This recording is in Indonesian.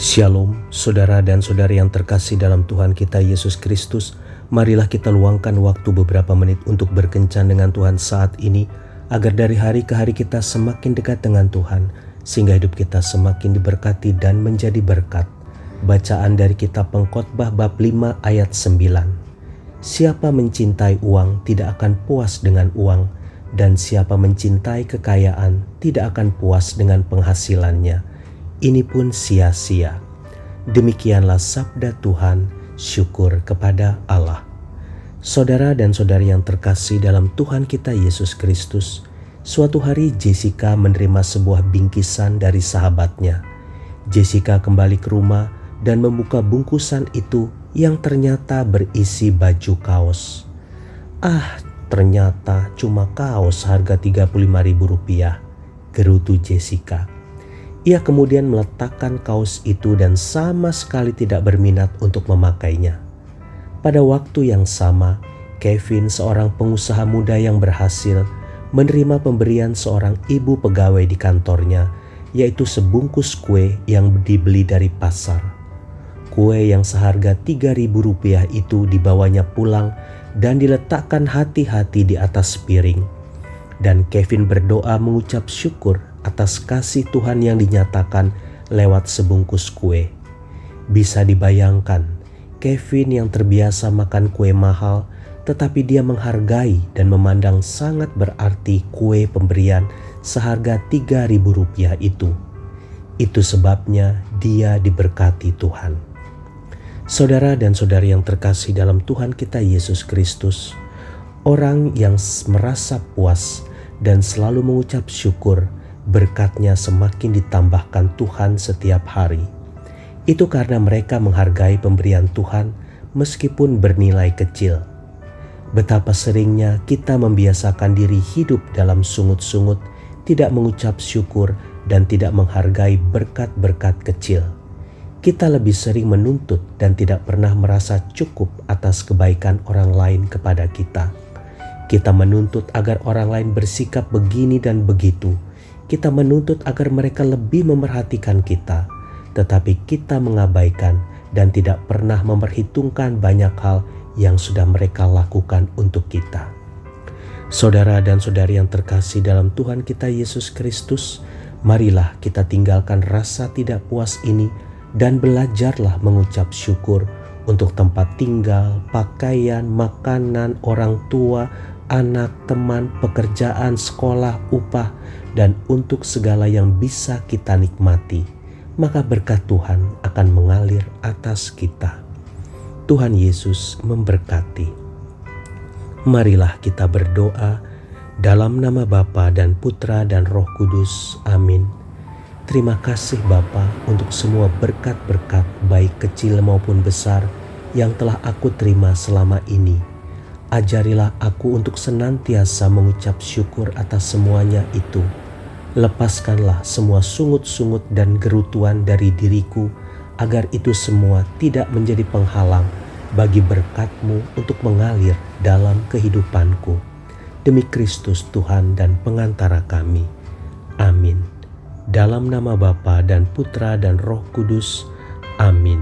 Shalom, saudara dan saudari yang terkasih dalam Tuhan kita Yesus Kristus. Marilah kita luangkan waktu beberapa menit untuk berkencan dengan Tuhan saat ini, agar dari hari ke hari kita semakin dekat dengan Tuhan, sehingga hidup kita semakin diberkati dan menjadi berkat. Bacaan dari kitab Pengkhotbah bab 5 ayat 9. Siapa mencintai uang tidak akan puas dengan uang, dan siapa mencintai kekayaan tidak akan puas dengan penghasilannya. Ini pun sia-sia. Demikianlah sabda Tuhan, syukur kepada Allah. Saudara dan saudari yang terkasih dalam Tuhan kita Yesus Kristus, suatu hari Jessica menerima sebuah bingkisan dari sahabatnya. Jessica kembali ke rumah dan membuka bungkusan itu yang ternyata berisi baju kaos. Ternyata cuma kaos harga Rp35.000, gerutu Jessica. Ia kemudian meletakkan kaos itu dan sama sekali tidak berminat untuk memakainya. Pada waktu yang sama, Kevin, seorang pengusaha muda yang berhasil, menerima pemberian seorang ibu pegawai di kantornya, yaitu sebungkus kue yang dibeli dari pasar. Kue yang seharga Rp3.000 itu dibawanya pulang dan diletakkan hati-hati di atas piring. Dan Kevin berdoa mengucap syukur atas kasih Tuhan yang dinyatakan lewat sebungkus kue. Bisa dibayangkan, Kevin yang terbiasa makan kue mahal, tetapi dia menghargai dan memandang sangat berarti kue pemberian seharga Rp3.000 itu. Itu sebabnya dia diberkati Tuhan. Saudara dan saudari yang terkasih dalam Tuhan kita Yesus Kristus, orang yang merasa puas dan selalu mengucap syukur, berkatnya semakin ditambahkan Tuhan setiap hari. Itu karena mereka menghargai pemberian Tuhan meskipun bernilai kecil. Betapa seringnya kita membiasakan diri hidup dalam sungut-sungut, tidak mengucap syukur dan tidak menghargai berkat-berkat kecil. Kita lebih sering menuntut dan tidak pernah merasa cukup atas kebaikan orang lain kepada kita. Kita menuntut agar orang lain bersikap begini dan begitu. Kita menuntut agar mereka lebih memerhatikan kita, tetapi kita mengabaikan dan tidak pernah memperhitungkan banyak hal yang sudah mereka lakukan untuk kita. Saudara dan saudari yang terkasih dalam Tuhan kita Yesus Kristus, marilah kita tinggalkan rasa tidak puas ini dan belajarlah mengucap syukur untuk tempat tinggal, pakaian, makanan, orang tua, anak, teman, pekerjaan, sekolah, upah, dan untuk segala yang bisa kita nikmati. Maka berkat Tuhan akan mengalir atas kita. Tuhan Yesus memberkati. Marilah kita berdoa dalam nama Bapa dan Putra dan Roh Kudus. Amin. Terima kasih Bapa untuk semua berkat-berkat baik kecil maupun besar yang telah aku terima selama ini. Ajarilah aku untuk senantiasa mengucap syukur atas semuanya itu. Lepaskanlah semua sungut-sungut dan gerutuan dari diriku, agar itu semua tidak menjadi penghalang bagi berkat-Mu untuk mengalir dalam kehidupanku. Demi Kristus Tuhan dan pengantara kami. Amin. Dalam nama Bapa dan Putra dan Roh Kudus. Amin.